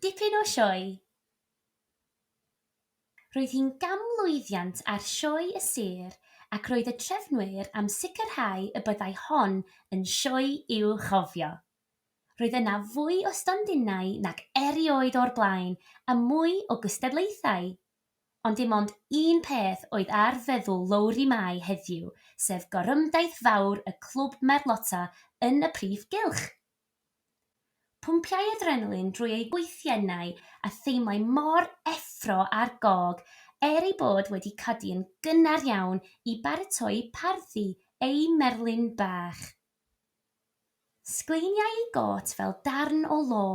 dipyn o sioe. Roedd hi'n gamlwyddiant ar sioe y sêr ac roedd y trefnwyr am sicrhau y byddai hon yn sioe i'w chofio. Roedd yna fwy o stondinau nag erioed o'r blaen a mwy o gystadlaethau. Ond dim ond un peth oedd ar feddwl Lowri Mai heddiw, sef gorymdaith fawr y clwb Merlota yn y prif gylch. Pwmpiau adrenalin drwy ei gweithiennau a theimlau mor effro a'r gog ei bod wedi codi yn gynnar iawn i baratoi parddu ei Merlin bach. Sgleiniau ei got fel darn o lo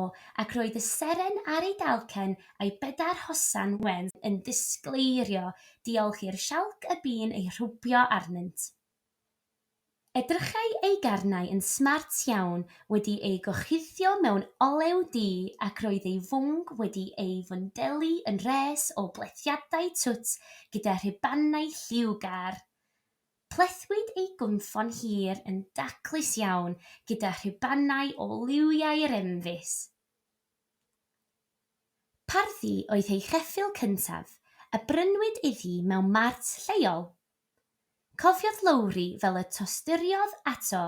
ac roedd y seren ar ei dalcen a'i bedar hosan wen yn disgleirio diolch i'r sialc y bun ei rhwbio arnynt. Edrychai ei garnau yn smart iawn wedi ei gochuddio mewn olew du ac roedd ei fwng wedi ei fwndelu yn res o blethiadau twt gyda rhibannau lliwgar. Plethwyd ei gwnffon hir yn daclus iawn gyda rhibannau o liwiau'r enfys. Parddu oedd ei cheffil cyntaf, a brynwyd iddi mewn mart lleol. Cofiodd Lowri fel y tostyriodd ato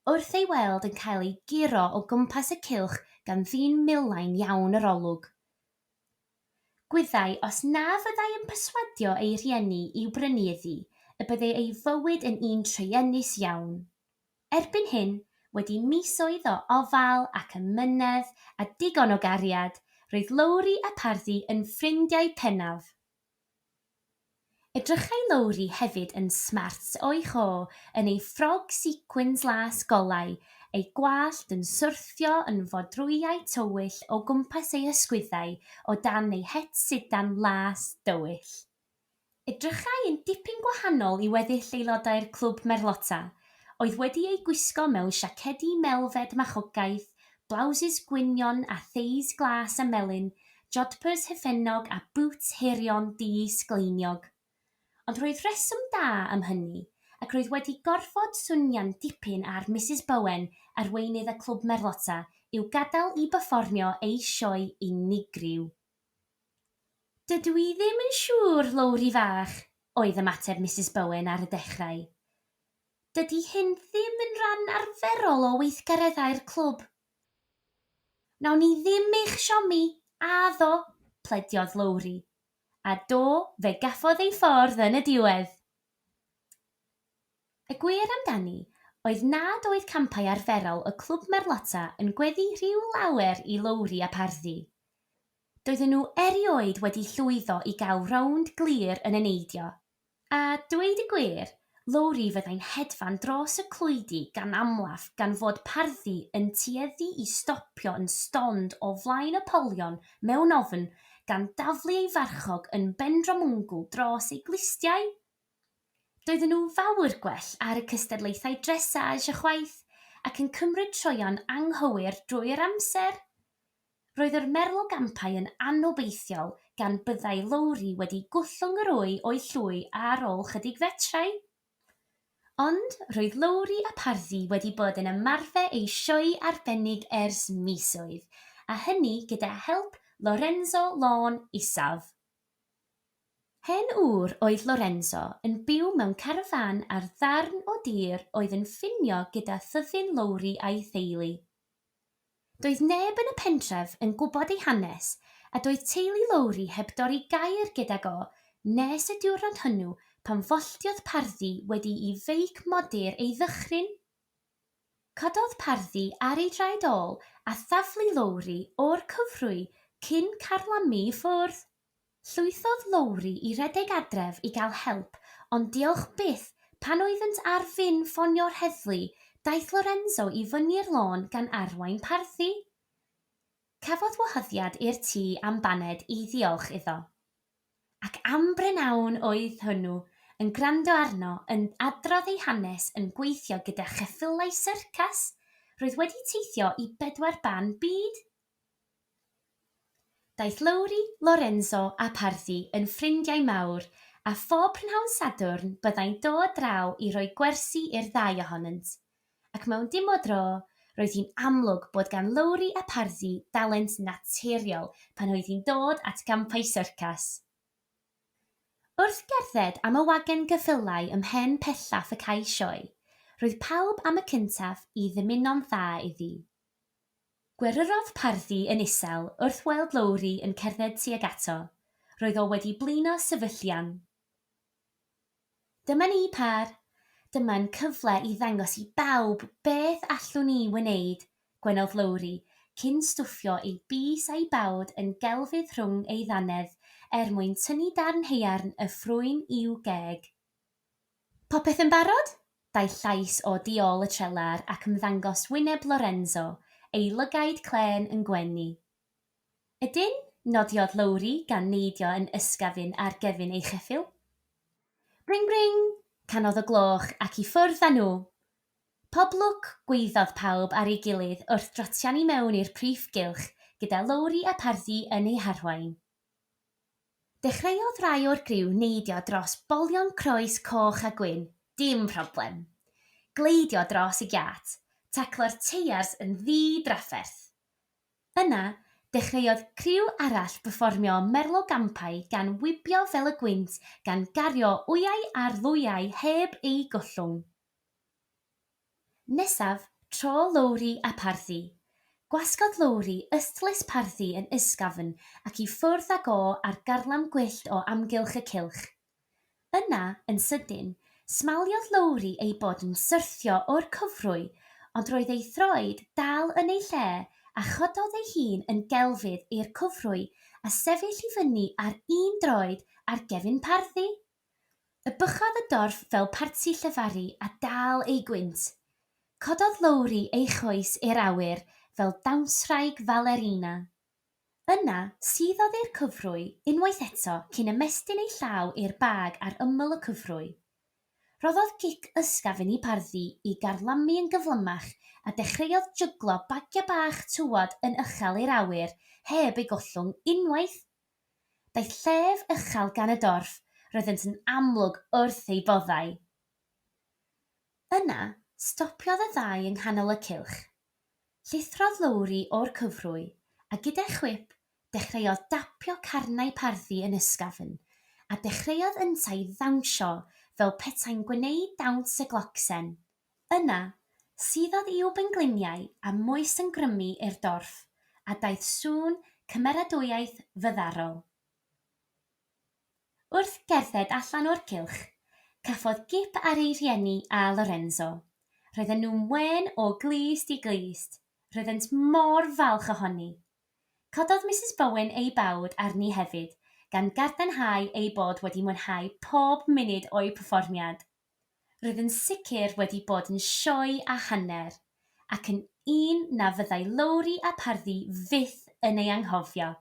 wrth ei weld yn cael ei giro o gwmpas y cylch gan ddyn milain iawn yr olwg. Gwyddai os na fyddai yn perswadio ei rhieni i'w brynu iddi, y byddai ei fywyd yn un treienus iawn. Erbyn hyn, wedi misoedd o ofal ac ymynedd a digon o gariad, roedd Lowri a Parddu yn ffrindiau pennaf. Edrychai Lowri hefyd yn smart o'i cho yn ei ffrog sequins las golau, ei gwallt yn syrthio yn fodrwyau tywyll o gwmpas ei ysgwyddau o dan ei het sidan las dywyll. Edrychai yn dipyn gwahanol i weddill aelodau'r clwb Merlota, oedd wedi ei gwisgo mewn siacedi melfed machogaeth, blawsys gwynion a theis glas a melyn, jodpers hyffennog a boots hirion di-sgleiniog. Ond roedd reswm da am hynny, ac roedd wedi gorfod swnio'n dipyn ar Mrs Bowen, arweinydd y clwb Merlota, i'w gadael i berfformio ei sioe unigryw. Dydw i ddim yn siŵr, Lowri fach, oedd ymateb Mrs Bowen ar y dechrau. Dydy hyn ddim yn ran arferol o weithgareddau'r clwb. Nawn ni ddim eich siomi, a ddo, plediodd Lowri. A do, fe gaffodd ei ffordd yn y diwedd. Y gwir amdani, oedd nad oedd campau arferol y clwb Merlota yn gweddi rhyw lawer i Lowri a Parddu. Doedden nhw erioed wedi llwyddo i gael rownd glir yn y neidio. A dweud y gwir, Lowri fyddai'n hedfan dros y clwydi gan amlaf gan fod Parddu yn tueddu i stopio yn stond o flaen y polion mewn ofn gan daflu ei farchog yn bendromwngl dros ei glistiau. Doedden nhw fawr gwell ar y cystadlaethau dressage y chwaith ac yn cymryd troion anghywir drwy'r amser. Roedd yr merlogampau yn anobeithiol gan byddai Lowri wedi gwllwng yr wy o'i llwy ar ôl chydig fetrau. Ond roedd Lowri a Parddu wedi bod yn ymarfer ei sioe arbennig ers misoedd, a hynny gyda help Lorenzo Lôn isaf. Hen ŵr oedd Lorenzo yn byw mewn carafan ar ddarn o dir oedd yn ffinio gyda thyddyn Lowri a'i theulu. Doedd neb yn y pentref yn gwybod ei hanes, a doedd teulu Lowri heb dorri gair gydag o, nes y diwrnod hwnnw pan folltiodd Parddu wedi i feic modur ei ddychryn. Cododd Parddu ar ei draed ôl a thaflu Lowri o'r cyfrwy cyn carlamu i ffwrdd. Llwythodd Lowri i redeg adref i gael help, ond diolch byth pan oeddent ar fin ffonio'r heddlu, daeth Lorenzo i fyny'r lôn gan arwain Parddu. Cafodd wahoddiad i'r tŷ am baned i ddiolch iddo. Ac am brenawn oedd hwnnw, yn gwrando arno yn adrodd ei hanes yn gweithio gyda cheffylau syrcas, roedd wedi teithio i 4 ban byd. Daeth Lowri, Lorenzo a Parddu yn ffrindiau mawr, a phob prynhawn Sadwrn byddai'n dod draw i roi gwersi i'r ddau ohonynt. Ac mewn dim o dro, roedd hi'n amlwg bod gan Lowri a Parddi dalent naturiol pan oedd hi'n dod at gampau syrcas. Wrth gerdded am y wagen gyffylau ymhen pellaf y cae Sioe, roedd pawb am y cyntaf i ddymuno'n dda iddi. Gweryrodd Parddi yn isel wrth weld Lowri yn cerdded tuag ato. Roedd o wedi blino sefyllian. Dyma ni, par. Dyma'n cyfle i ddangos i bawb beth allwn ni wneud, gwenodd Lowri, cyn stwffio ei bys a'i bawd yn gelfydd rhwng ei ddannedd mwyn tynnu darn haearn y ffrwyn i'w geg. Popeth yn barod? Daeth llais o diol y trelar ac ymddangos wyneb Lorenzo, ei lygaid clen yn gwenu. Ydyn, nodiodd Lowri gan neidio yn ysgafn ar gefn ei cheffyl. Bring, bring, canodd y gloch ac i ffwrdd â nhw. Poblwc gweiddodd pawb ar ei gilydd wrth drotian i mewn i'r prif gylch gyda Lowri a Parddi yn ei harwain. Dechreuodd rai o'r griw neidio dros bolion croes coch a gwyn, dim problem. Gleidio dros y giat, taclo'r teiars yn ddi-drafferth. Yna, dechreuodd criw arall perfformio merlo gampau gan wibio fel y gwynt gan gario wyau ar ddwyau heb ei gollwng. Nesaf, tro Lowri a Parddi. Gwasgodd Lowri ystlys Parddi yn ysgafn ac i ffwrdd ag o ar garlam gwyllt o amgylch y cylch. Yna, yn sydyn, smaliodd Lowri ei bod yn syrthio o'r cyfrwy, ond roedd ei throed dal yn ei lle a chododd ei hun yn gelfydd i'r cyfrwy a sefyll i fyny ar un droed ar gefn Parddi. Y bychodd y dorf fel parti llyfaru a dal ei gwynt. Cododd Lowri ei choes i'r awyr fel dawnsraig falerina. Yna, suddodd i'r cyfrwy unwaith eto cyn ymestyn ei llaw i'r bag ar ymyl y cyfrwy. Roddodd gic ysgafn i Parddi i garlamu yn gyflymach a dechreuodd jyglo bagia bach tywod yn uchel i'r awyr heb ei gollwng unwaith. Daeth llef uchel gan y dorf, roeddent yn amlwg wrth ei boddau. Yna, stopiodd y ddau yng nghanol y cylch. Llithrodd Lowri o'r cyfrwy a gyda chwip dechreuodd dapio carnau Parddi yn ysgafn a dechreuodd yntau ddawnsio fel petai'n gwneud dawns y glocsen. Yna, suddodd i'w bengliniau a mwys yn grymu i'r dorff a daeth sŵn cymeradwyaeth fyddarol. Wrth gerdded allan o'r cylch, caffodd gip ar ei rhieni a Lorenzo. Roedden nhw'n wen o glist i glist. Roeddent mor falch ohoni. Cododd Mrs Bowen ei bawd arni hefyd, gan gardenhau ei bod wedi mwynhau pob munud o'i perfformiad. Roedd yn sicr wedi bod yn sioe a hanner, ac yn un na fyddai Lowri a Parddi fyth yn ei anghofio.